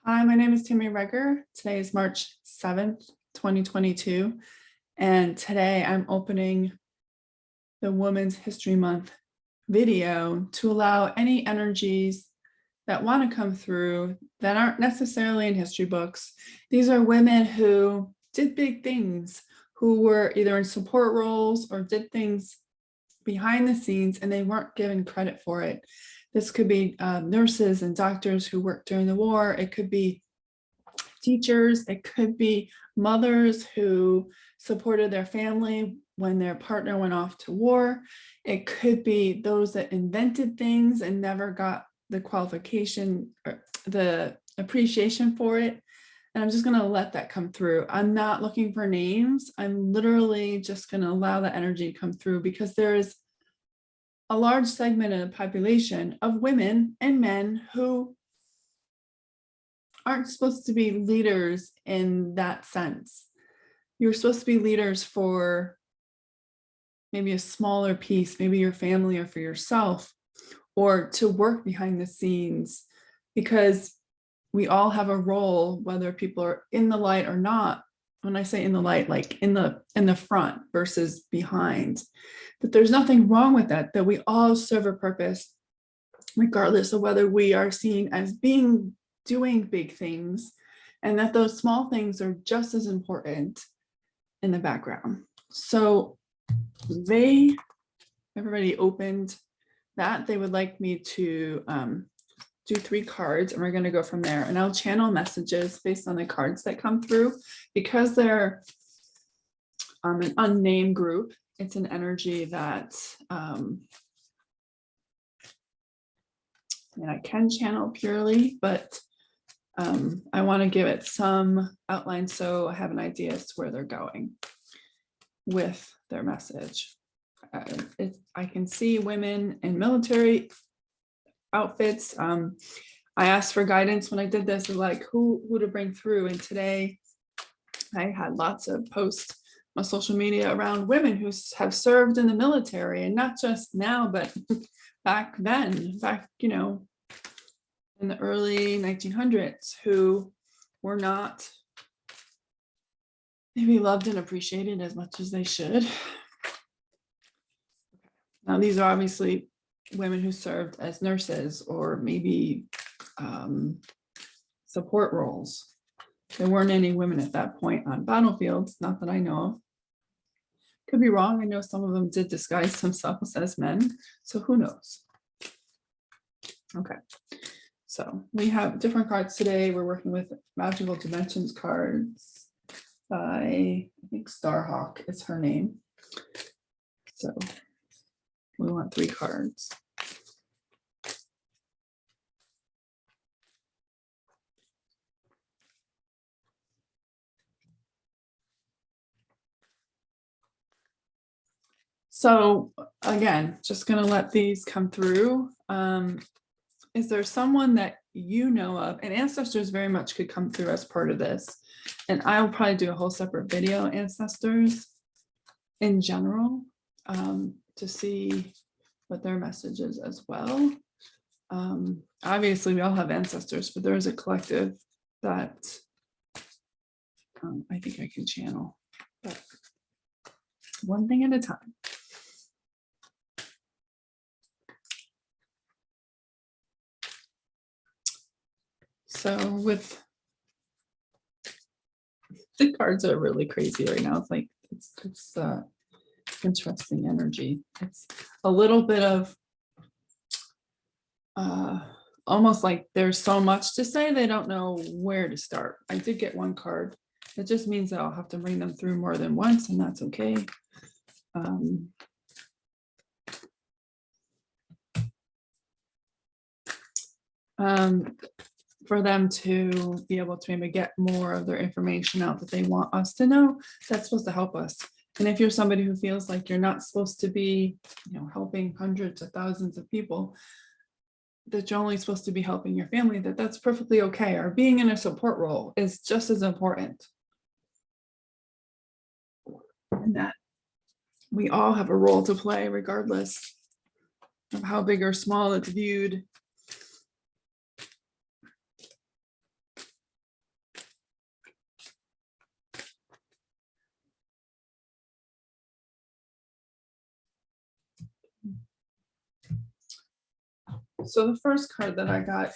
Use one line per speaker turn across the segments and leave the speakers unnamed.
Hi, my name is Tammy Reger. Today is March 7th, 2022. And today I'm opening the Women's History Month video to allow any energies that want to come through that aren't necessarily in history books. These are women who did big things, who were either in support roles or did things behind the scenes and they weren't given credit for it. This could be nurses and doctors who worked during the war. It could be teachers. It could be mothers who supported their family when their partner went off to war. It could be those that invented things and never got the qualification or the appreciation for it. And I'm just going to let that come through. I'm not looking for names. I'm literally just going to allow the energy to come through because there is a large segment of the population of women and men who aren't supposed to be leaders in that sense. You're supposed to be leaders for maybe a smaller piece, maybe your family or for yourself, or to work behind the scenes, because we all have a role, whether people are in the light or not. When I say in the light, like in the front versus behind, but there's nothing wrong with that, that we all serve a purpose, regardless of whether we are seen as doing big things, and that those small things are just as important in the background. So everybody opened that. They would like me to do 3 cards, and we're going to go from there, and I'll channel messages based on the cards that come through because they're an unnamed group. It's an energy that and I can channel purely, but I want to give it some outline so I have an idea as to where they're going with their message. I can see women in military outfits. I asked for guidance when I did this, like who to bring through, and today I had lots of posts on social media around women who have served in the military, and not just now, but back then, in the early 1900s, who were not maybe loved and appreciated as much as they should. Now, these are obviously women who served as nurses or maybe support roles. There weren't any women at that point on battlefields, not that I know of. Could be wrong. I know some of them did disguise themselves as men, so who knows? Okay, so we have different cards today. We're working with Magical Dimensions cards by, I think, Starhawk is her name. So we want 3 cards. So again, just going to let these come through. Is there someone that you know of, and ancestors very much could come through as part of this, and I'll probably do a whole separate video on ancestors in general to see what their message is as well. Obviously we all have ancestors, but there is a collective that I think I can channel, but one thing at a time. So with the cards are really crazy right now. It's like it's interesting energy. It's a little bit of almost like there's so much to say they don't know where to start. I did get 1 card. It just means that I'll have to bring them through more than once, and that's okay. For them to be able to maybe get more of their information out that they want us to know, that's supposed to help us. And if you're somebody who feels like you're not supposed to be, helping hundreds of thousands of people, that you're only supposed to be helping your family, that's perfectly okay. Or being in a support role is just as important. And that we all have a role to play, regardless of how big or small it's viewed. So the first card that I got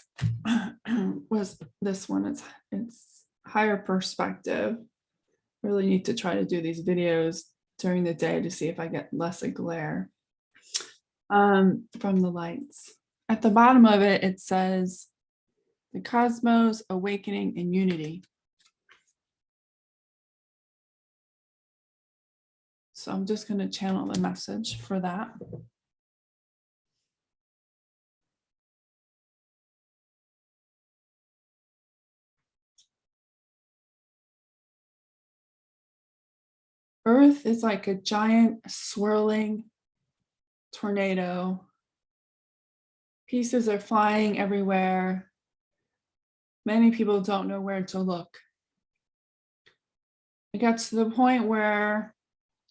was this one. It's higher perspective. Really need to try to do these videos during the day to see if I get less of glare from the lights. At the bottom of it, it says the cosmos, awakening, and unity. So I'm just going to channel the message for that. Earth is like a giant swirling tornado. Pieces are flying everywhere. Many people don't know where to look. It gets to the point where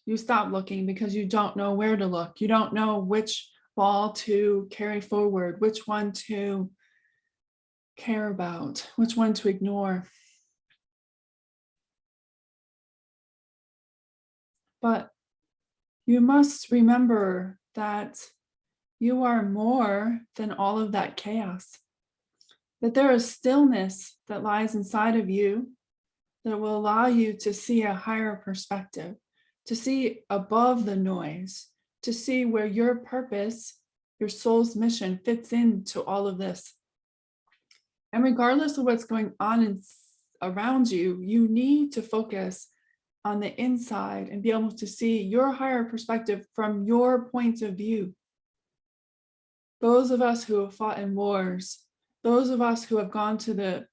you stop looking because you don't know where to look. You don't know which ball to carry forward, which one to care about, which one to ignore. But you must remember that you are more than all of that chaos, that there is stillness that lies inside of you that will allow you to see a higher perspective, to see above the noise, to see where your purpose, your soul's mission fits into all of this. And regardless of what's going on around you, you need to focus on the inside and be able to see your higher perspective from your point of view. Those of us who have fought in wars, those of us who have gone to the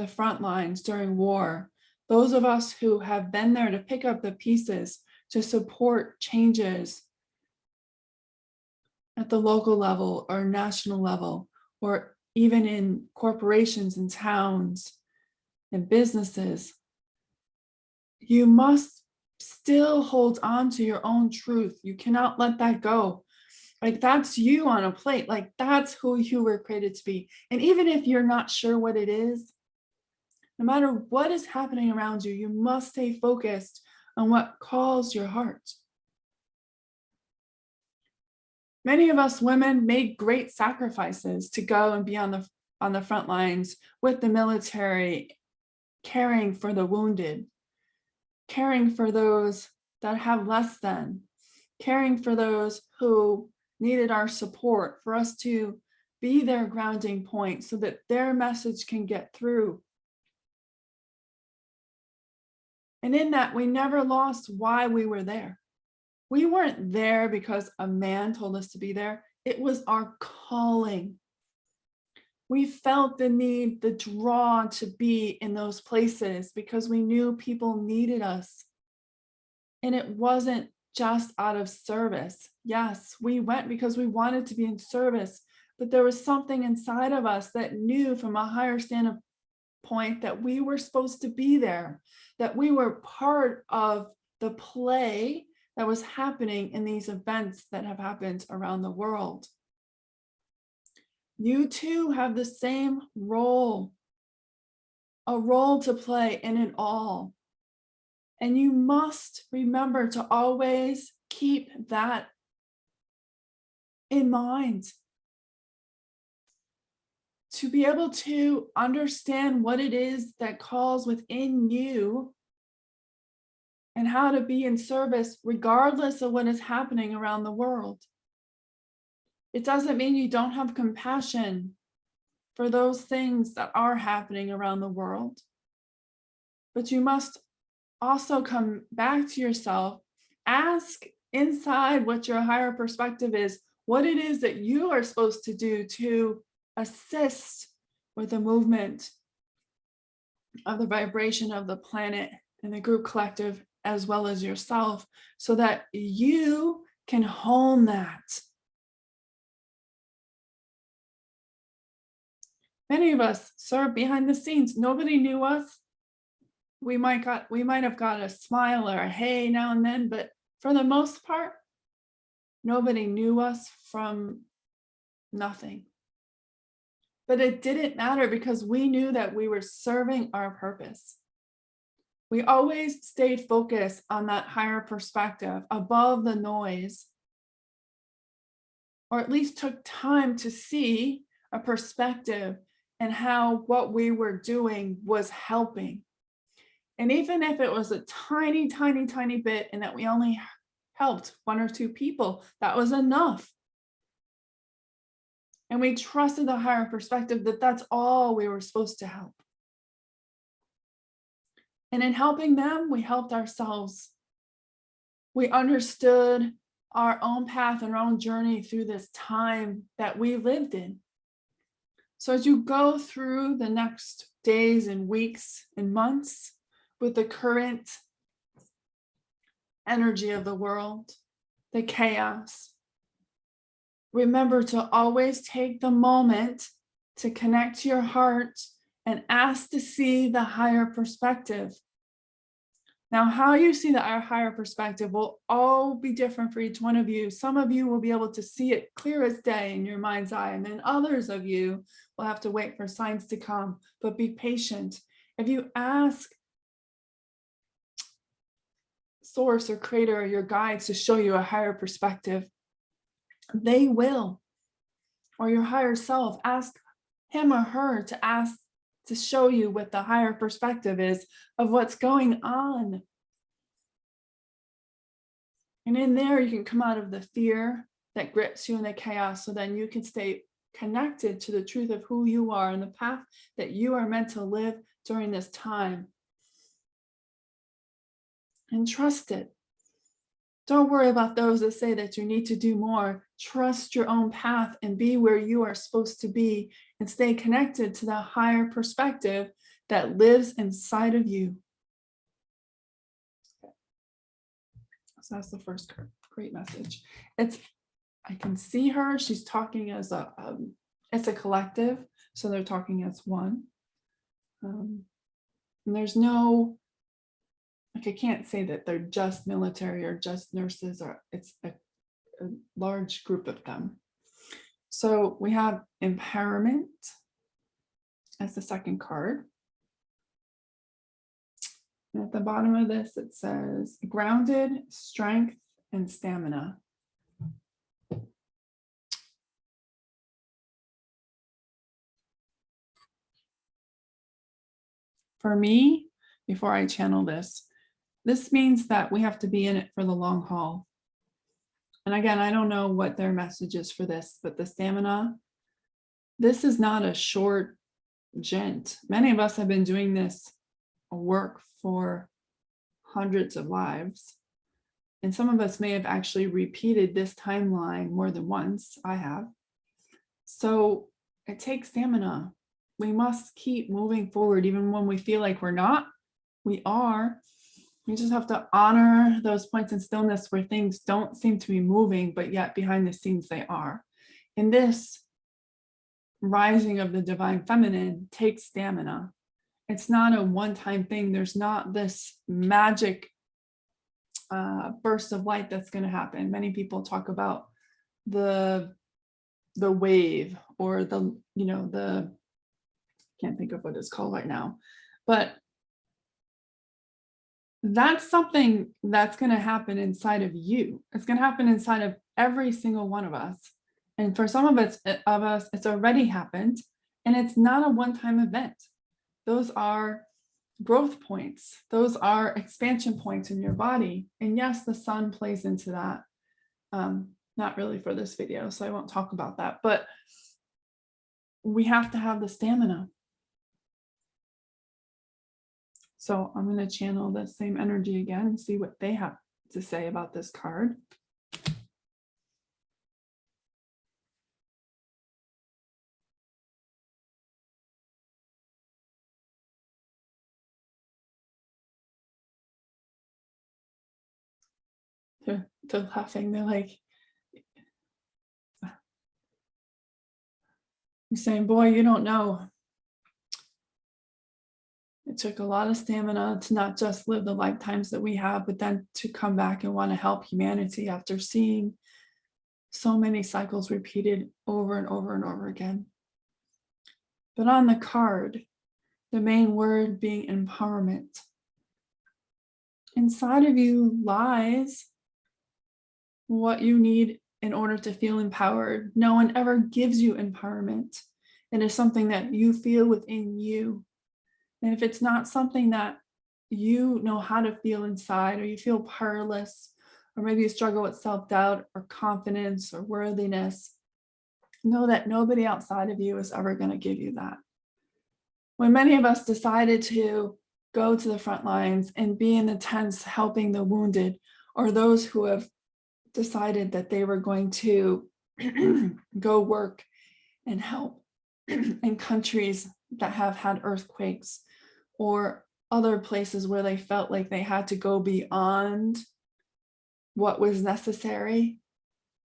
front lines during war, those of us who have been there to pick up the pieces to support changes at the local level or national level, or even in corporations and towns and businesses, you must still hold on to your own truth. You cannot let that go. Like, that's you on a plate. Like, that's who you were created to be. And even if you're not sure what it is, no matter what is happening around you, you must stay focused on what calls your heart. Many of us women made great sacrifices to go and be on the front lines with the military, caring for the wounded, caring for those that have less than, caring for those who needed our support, for us to be their grounding point so that their message can get through. And in that, we never lost why we were there. We weren't there because a man told us to be there. It was our calling. We felt the need, the draw to be in those places because we knew people needed us. And it wasn't just out of service. Yes, we went because we wanted to be in service, but there was something inside of us that knew from a higher standpoint that we were supposed to be there, that we were part of the play that was happening in these events that have happened around the world. You too have the same role, a role to play in it all. And you must remember to always keep that in mind. To be able to understand what it is that calls within you and how to be in service regardless of what is happening around the world. It doesn't mean you don't have compassion for those things that are happening around the world, but you must also come back to yourself, ask inside what your higher perspective is, what it is that you are supposed to do to assist with the movement of the vibration of the planet and the group collective, as well as yourself, so that you can hone that. Many of us serve behind the scenes. Nobody knew us. We might have got a smile or a hey now and then, but for the most part, nobody knew us from nothing. But it didn't matter because we knew that we were serving our purpose. We always stayed focused on that higher perspective above the noise. or at least took time to see a perspective and how what we were doing was helping. And even if it was a tiny, tiny, tiny bit, and that we only helped one or two people, that was enough. And we trusted the higher perspective that that's all we were supposed to help. And in helping them, we helped ourselves. We understood our own path and our own journey through this time that we lived in. So as you go through the next days and weeks and months with the current energy of the world, the chaos, remember to always take the moment to connect to your heart and ask to see the higher perspective. Now, how you see the higher perspective will all be different for each one of you. Some of you will be able to see it clear as day in your mind's eye, and then others of you will have to wait for signs to come, but be patient. If you ask Source or Creator or your guides to show you a higher perspective, they will. Or your higher self, ask him or her to show you what the higher perspective is of what's going on. And in there, you can come out of the fear that grips you in the chaos, so then you can stay connected to the truth of who you are and the path that you are meant to live during this time. And trust it. Don't worry about those that say that you need to do more. Trust your own path and be where you are supposed to be, and stay connected to the higher perspective that lives inside of you. So that's the first great message. I can see her. She's talking as it's a collective, so they're talking as one. And there's no, I can't say that they're just military or just nurses, or it's a large group of them. So we have empowerment as the second card. And at the bottom of this, it says grounded, strength, and stamina. For me, before I channel this means that we have to be in it for the long haul. And again, I don't know what their message is for this, but the stamina, this is not a short jaunt. Many of us have been doing this work for hundreds of lives. And some of us may have actually repeated this timeline more than once. I have. So it takes stamina. We must keep moving forward, even when we feel like we're not. We are. We just have to honor those points in stillness where things don't seem to be moving, but yet behind the scenes they are. In this rising of the divine feminine takes stamina. It's not a one-time thing. There's not this magic burst of light that's going to happen. Many people talk about the wave, or the can't think of what it's called right now, but that's something that's going to happen inside of you. It's going to happen inside of every single one of us. And for some of us, it's already happened, and it's not a one-time event. Those are growth points. Those are expansion points in your body. And yes, the sun plays into that. Not really for this video, so I won't talk about that, but we have to have the stamina. So I'm going to channel the same energy again and see what they have to say about this card. They're laughing. They're like, you're saying, boy, you don't know. It took a lot of stamina to not just live the lifetimes that we have, but then to come back and want to help humanity after seeing so many cycles repeated over and over and over again. But on the card, the main word being empowerment. Inside of you lies what you need in order to feel empowered. No one ever gives you empowerment. It is something that you feel within you. And if it's not something that you know how to feel inside, or you feel powerless, or maybe you struggle with self-doubt or confidence or worthiness, know that nobody outside of you is ever going to give you that. When many of us decided to go to the front lines and be in the tents helping the wounded, or those who have decided that they were going to go work and help in countries that have had earthquakes, or other places where they felt like they had to go beyond what was necessary,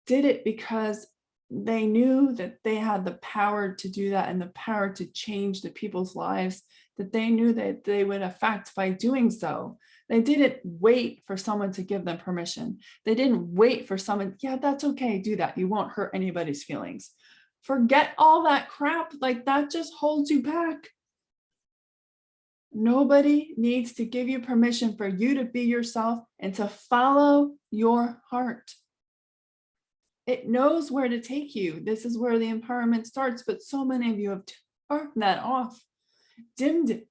did it because they knew that they had the power to do that and the power to change the people's lives that they knew that they would affect by doing so. They didn't wait for someone to give them permission. They didn't wait for someone, yeah, that's okay, do that. You won't hurt anybody's feelings. Forget all that crap, like that just holds you back. Nobody needs to give you permission for you to be yourself and to follow your heart. It knows where to take you. This is where the empowerment starts, but so many of you have turned that off, dimmed it,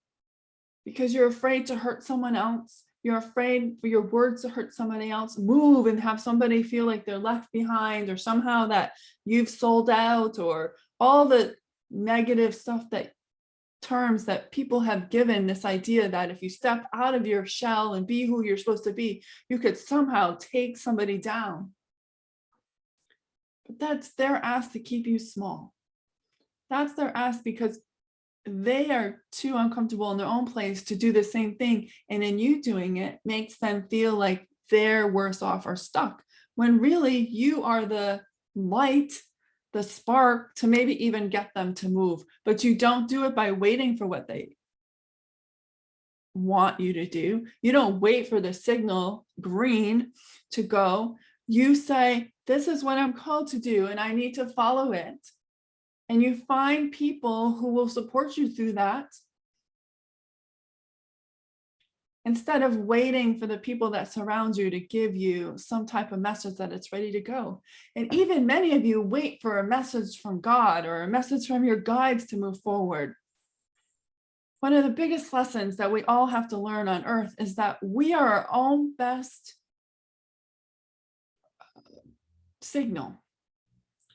because you're afraid to hurt someone else. You're afraid for your words to hurt somebody else, move and have somebody feel like they're left behind, or somehow that you've sold out, or all the negative stuff, that terms that people have given, this idea that if you step out of your shell and be who you're supposed to be, you could somehow take somebody down. But that's their ask to keep you small. That's their ask because they are too uncomfortable in their own place to do the same thing. And in you doing it makes them feel like they're worse off or stuck, when really you are the light, the spark to maybe even get them to move. But you don't do it by waiting for what they want you to do. You don't wait for the signal green to go. You say, this is what I'm called to do, and I need to follow it. And you find people who will support you through that, instead of waiting for the people that surround you to give you some type of message that it's ready to go. And even many of you wait for a message from God or a message from your guides to move forward. One of the biggest lessons that we all have to learn on earth is that we are our own best signal.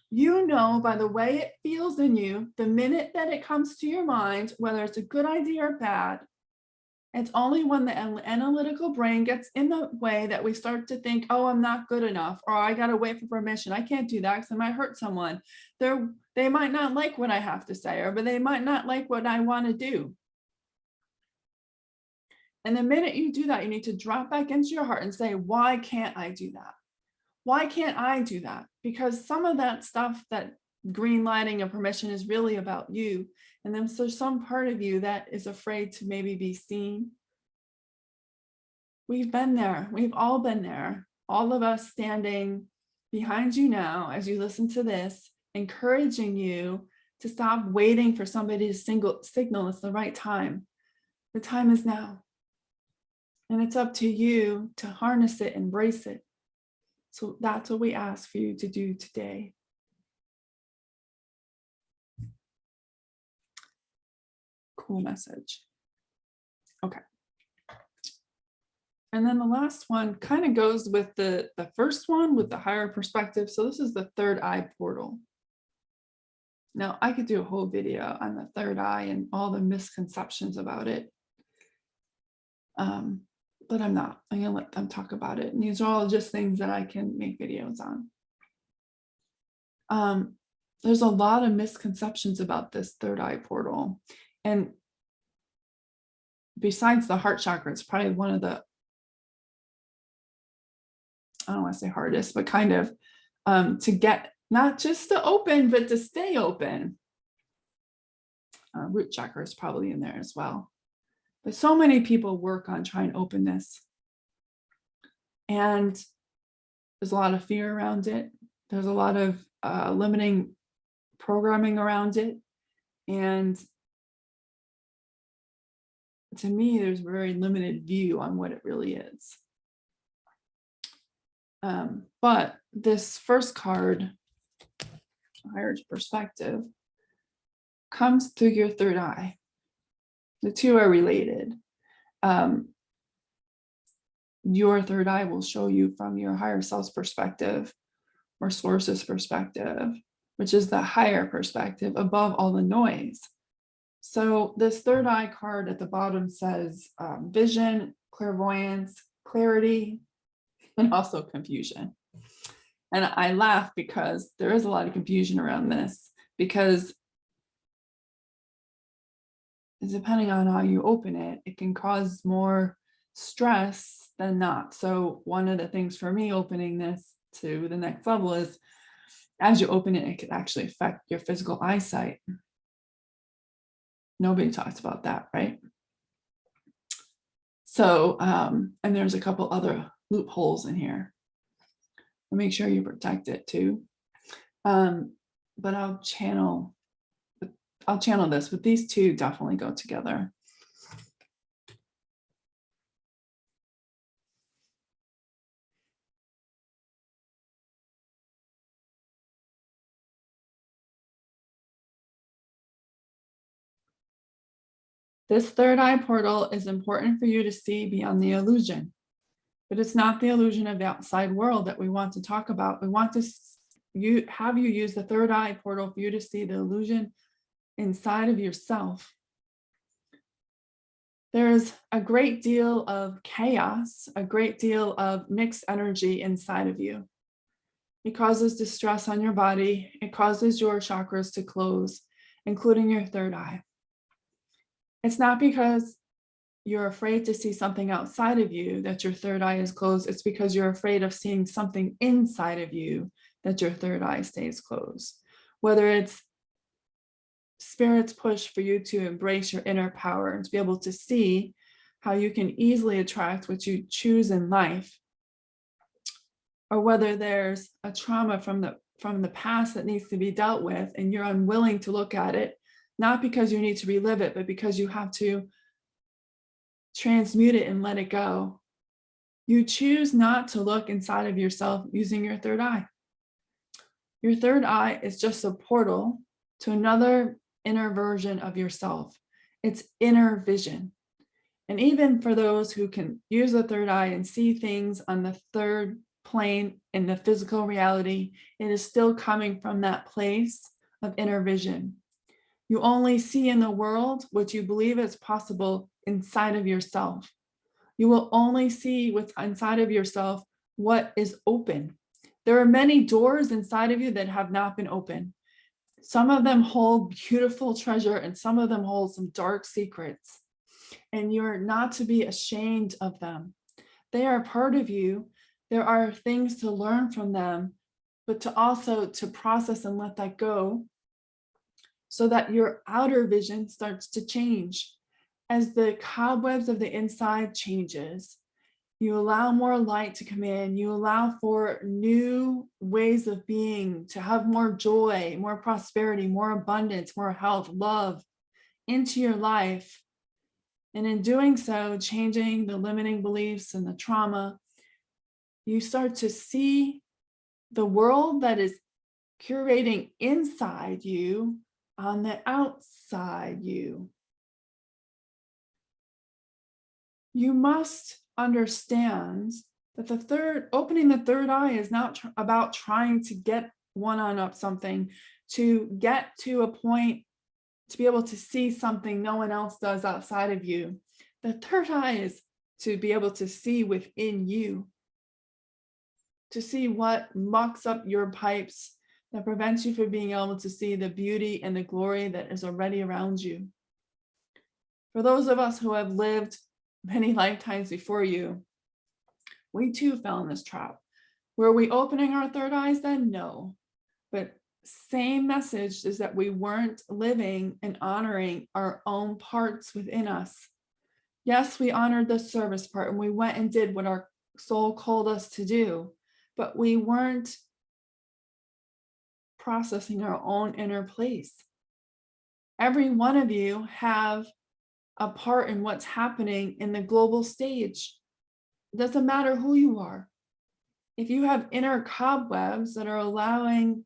You know by the way it feels in you, the minute that it comes to your mind, whether it's a good idea or bad. It's only when the analytical brain gets in the way that we start to think, oh, I'm not good enough, or I got to wait for permission. I can't do that because I might hurt someone. They might not like what I have to say, or but they might not like what I want to do. And the minute you do that, you need to drop back into your heart and say, why can't I do that? Why can't I do that? Because some of that stuff, that green lighting of permission, is really about you. And then there's some part of you that is afraid to maybe be seen. We've been there. We've all been there. All of us standing behind you now as you listen to this, encouraging you to stop waiting for somebody to signal it's the right time. The time is now. And it's up to you to harness it, embrace it. So that's what we ask for you to do today. Cool message. Okay. And then the last one kind of goes with the first one, with the higher perspective. So this is the third eye portal. Now, I could do a whole video on the third eye and all the misconceptions about it. But I'm not. I'm going to let them talk about it. And these are all just things that I can make videos on. There's a lot of misconceptions about this third eye portal. And besides the heart chakra, it's probably one of the, I don't want to say hardest, but kind of to get, not just to open, but to stay open. Root chakra is probably in there as well. But so many people work on trying to open this. And there's a lot of fear around it. There's a lot of limiting programming around it. And to me, there's a very limited view on what it really is. But this first card, higher perspective, comes through your third eye. The two are related. Your third eye will show you from your higher self's perspective or source's perspective, which is the higher perspective above all the noise. So this third eye card at the bottom says vision, clairvoyance, clarity, and also confusion. And I laugh because there is a lot of confusion around this, because depending on how you open it, it can cause more stress than not. So one of the things for me opening this to the next level is, as you open it, it could actually affect your physical eyesight. Nobody talks about that, right? So, and there's a couple other loopholes in here. Make sure you protect it too. But I'll channel this, but these two definitely go together. This third eye portal is important for you to see beyond the illusion, but it's not the illusion of the outside world that we want to talk about. We want to have you use the third eye portal for you to see the illusion inside of yourself. There's a great deal of chaos, a great deal of mixed energy inside of you. It causes distress on your body. It causes your chakras to close, including your third eye. It's not because you're afraid to see something outside of you that your third eye is closed. It's because you're afraid of seeing something inside of you that your third eye stays closed. Whether it's Spirit's push for you to embrace your inner power and to be able to see how you can easily attract what you choose in life, or whether there's a trauma from the past that needs to be dealt with and you're unwilling to look at it, not because you need to relive it, but because you have to transmute it and let it go. You choose not to look inside of yourself using your third eye. Your third eye is just a portal to another inner version of yourself. It's inner vision. And even for those who can use the third eye and see things on the third plane in the physical reality, it is still coming from that place of inner vision. You only see in the world what you believe is possible inside of yourself. You will only see what's inside of yourself, what is open. There are many doors inside of you that have not been opened. Some of them hold beautiful treasure and some of them hold some dark secrets. And you're not to be ashamed of them. They are part of you. There are things to learn from them, but to also to process and let that go so that your outer vision starts to change. As the cobwebs of the inside changes, you allow more light to come in, you allow for new ways of being, to have more joy, more prosperity, more abundance, more health, love into your life. And in doing so, changing the limiting beliefs and the trauma, you start to see the world that is curating inside you on the outside you. You must understand that opening the third eye is not about trying to get one-up something, to get to a point to be able to see something no one else does outside of you. The third eye is to be able to see within you, to see what mucks up your pipes, that prevents you from being able to see the beauty and the glory that is already around you. For those of us who have lived many lifetimes before you, we too fell in this trap. Were we opening our third eyes then? No. But same message is that we weren't living and honoring our own parts within us. Yes, we honored the service part and we went and did what our soul called us to do, but we weren't processing our own inner place. Every one of you have a part in what's happening in the global stage. It doesn't matter who you are. if you have inner cobwebs that are allowing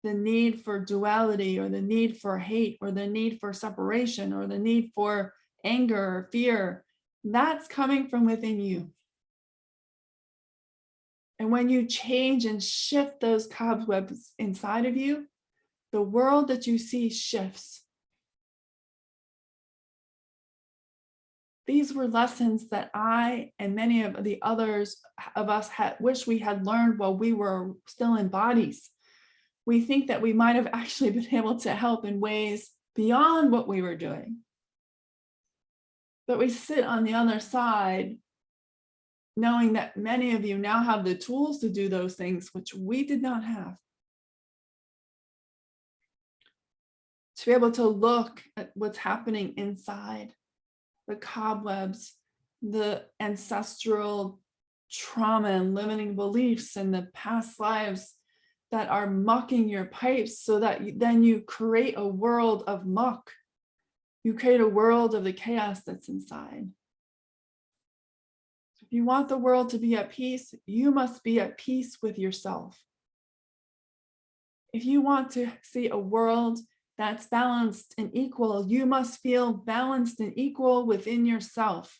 the need for duality, or the need for hate, or the need for separation, or the need for anger or fear, that's coming from within you. And when you change and shift those cobwebs inside of you, the world that you see shifts. These were lessons that I and many of the others of us wish we had learned while we were still in bodies. We think that we might have actually been able to help in ways beyond what we were doing. But we sit on the other side, knowing that many of you now have the tools to do those things, which we did not have. To be able to look at what's happening inside, the cobwebs, the ancestral trauma and limiting beliefs and the past lives that are mucking your pipes, so that then you create a world of muck. You create a world of the chaos that's inside. If you want the world to be at peace, you must be at peace with yourself. If you want to see a world that's balanced and equal, you must feel balanced and equal within yourself.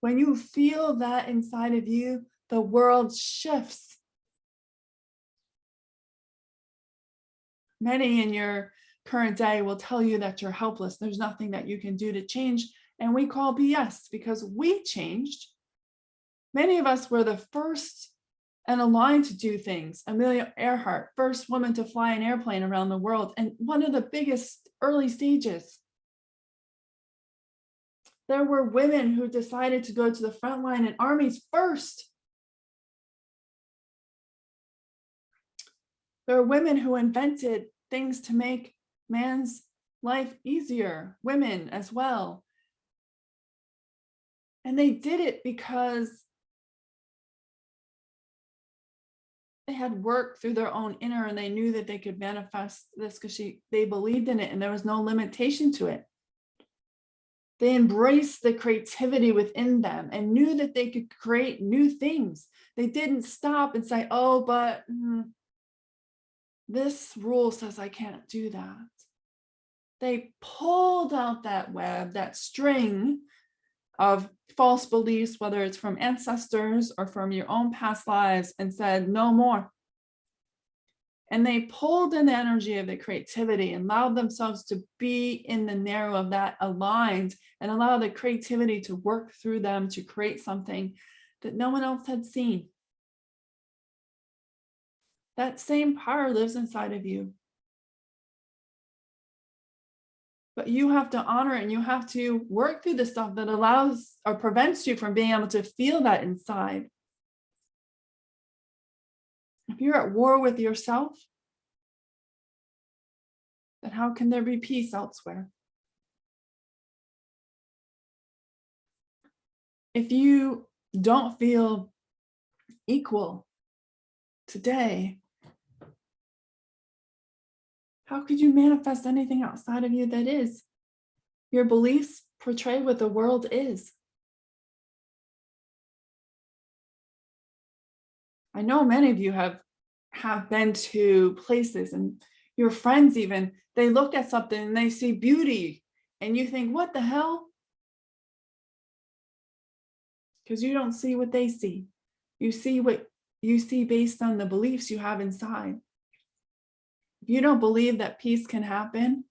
When you feel that inside of you, the world shifts. Many in your current day will tell you that you're helpless. There's nothing that you can do to change. And we call BS, because we changed. Many of us were the first and aligned to do things. Amelia Earhart, first woman to fly an airplane around the world, and one of the biggest early stages. There were women who decided to go to the front line in armies first. There are women who invented things to make man's life easier, women as well. And they did it because they had worked through their own inner, and they knew that they could manifest this because they believed in it, and there was no limitation to it. They embraced the creativity within them and knew that they could create new things. They didn't stop and say, oh, but this rule says I can't do that. They pulled out that web, that string of false beliefs, whether it's from ancestors or from your own past lives, and said, no more. And they pulled in the energy of the creativity and allowed themselves to be in the narrow of that, aligned, and allow the creativity to work through them to create something that no one else had seen. That same power lives inside of you. But you have to honor it, and you have to work through the stuff that allows or prevents you from being able to feel that inside. If you're at war with yourself, then how can there be peace elsewhere? If you don't feel equal today, how could you manifest anything outside of you that is? Your beliefs portray what the world is. I know many of you have been to places, and your friends even, they look at something and they see beauty, and you think, what the hell? Because you don't see what they see. You see what you see based on the beliefs you have inside. If you don't believe that peace can happen,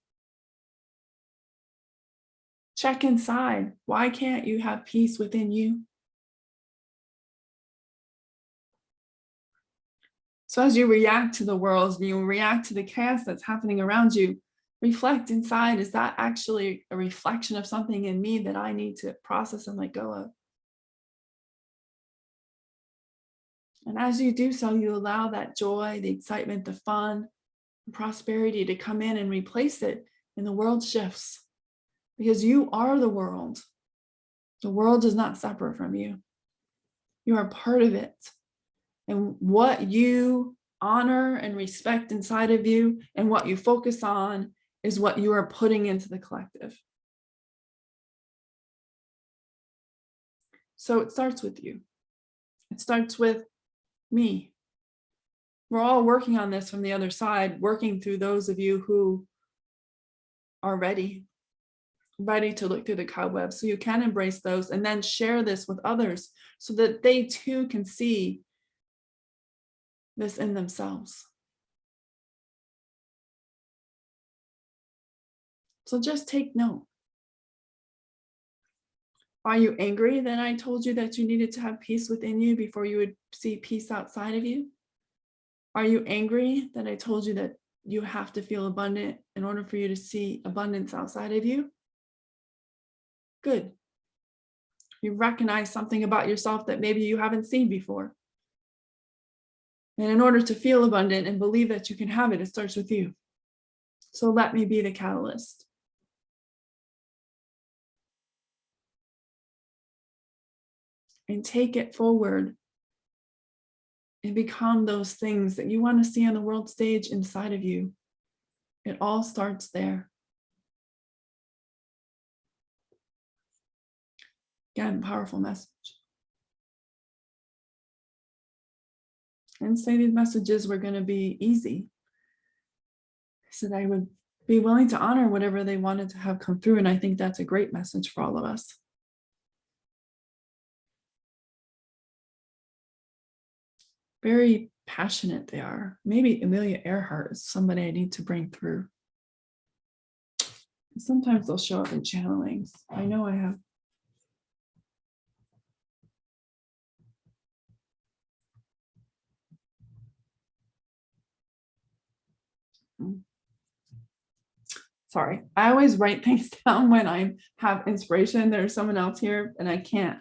check inside. Why can't you have peace within you? So as you react to the world, and you react to the chaos that's happening around you, reflect inside, is that actually a reflection of something in me that I need to process and let go of? And as you do so, you allow that joy, the excitement, the fun, the prosperity to come in and replace it, and the world shifts. Because you are the world. The world is not separate from you. You are part of it. And what you honor and respect inside of you and what you focus on is what you are putting into the collective. So it starts with you. It starts with me. We're all working on this from the other side, working through those of you who are ready to look through the cobwebs, so you can embrace those and then share this with others so that they too can see this in themselves. So just take note. Are you angry that I told you that you needed to have peace within you before you would see peace outside of you? Are you angry that I told you that you have to feel abundant in order for you to see abundance outside of you? Good. You recognize something about yourself that maybe you haven't seen before. And in order to feel abundant and believe that you can have it, it starts with you. So let me be the catalyst. And take it forward and become those things that you want to see on the world stage inside of you. It all starts there. Again, powerful message. And say these messages were going to be easy. I said I would be willing to honor whatever they wanted to have come through. And I think that's a great message for all of us. Very passionate they are. Maybe Amelia Earhart is somebody I need to bring through. Sometimes they'll show up in channelings. I know I have. Sorry, I always write things down when I have inspiration. There's someone else here and I can't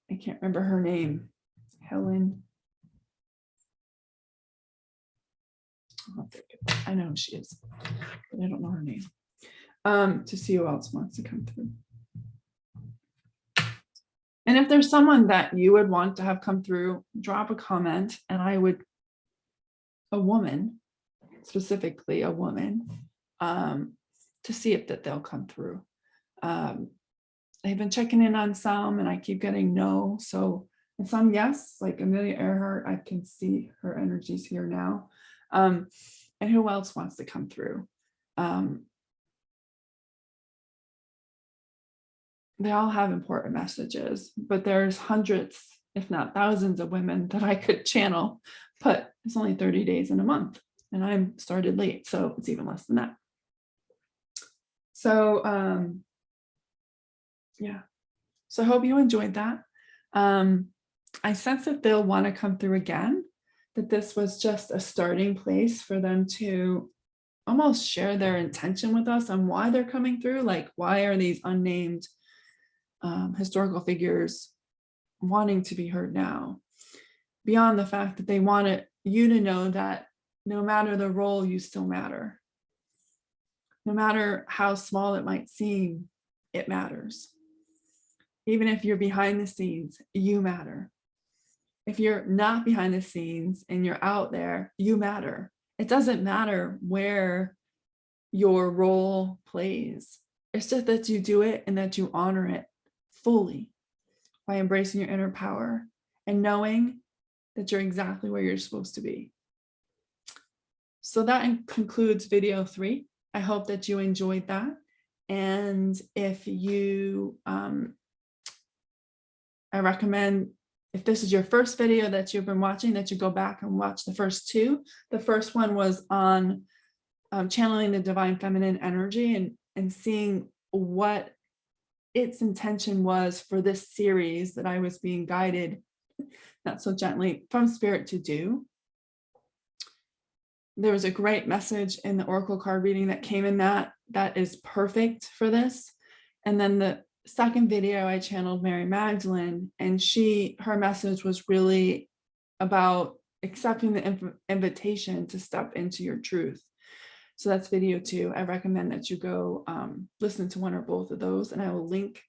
remember her name. Helen. I know who she is, but I don't know her name. To see who else wants to come through. And if there's someone that you would want to have come through, drop a comment and a woman, specifically a woman, to see if that they'll come through. I've been checking in on some and I keep getting no. So, and some yes, like Amelia Earhart, I can see her energies here now. And who else wants to come through? They all have important messages, but there's hundreds, if not thousands of women that I could channel, but it's only 30 days in a month and I'm started late. So it's even less than that. So, yeah. So I hope you enjoyed that. I sense that they'll want to come through again, that this was just a starting place for them to almost share their intention with us on why they're coming through. Like, why are these unnamed historical figures wanting to be heard now? Beyond the fact that they wanted you to know that no matter the role, you still matter. No matter how small it might seem, it matters. Even if you're behind the scenes, you matter. If you're not behind the scenes and you're out there, you matter. It doesn't matter where your role plays. It's just that you do it and that you honor it fully by embracing your inner power and knowing that you're exactly where you're supposed to be. So that concludes video 3. I hope that you enjoyed that. And if you, I recommend, if this is your first video that you've been watching, that you go back and watch the first 2. The first one was on channeling the divine feminine energy and seeing what its intention was for this series that I was being guided, not so gently, from spirit to do. There was a great message in the oracle card reading that came in that is perfect for this. And then the second video, I channeled Mary Magdalene, and her message was really about accepting the invitation to step into your truth. So that's video 2. I recommend that you go listen to one or both of those, and I will link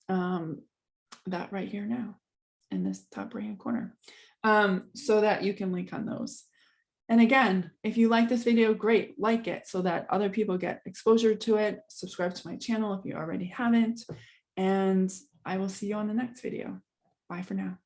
that right here now in this top right hand corner, so that you can link on those. And again, if you like this video, great, like it so that other people get exposure to it. Subscribe to my channel if you already haven't. And I will see you on the next video. Bye for now.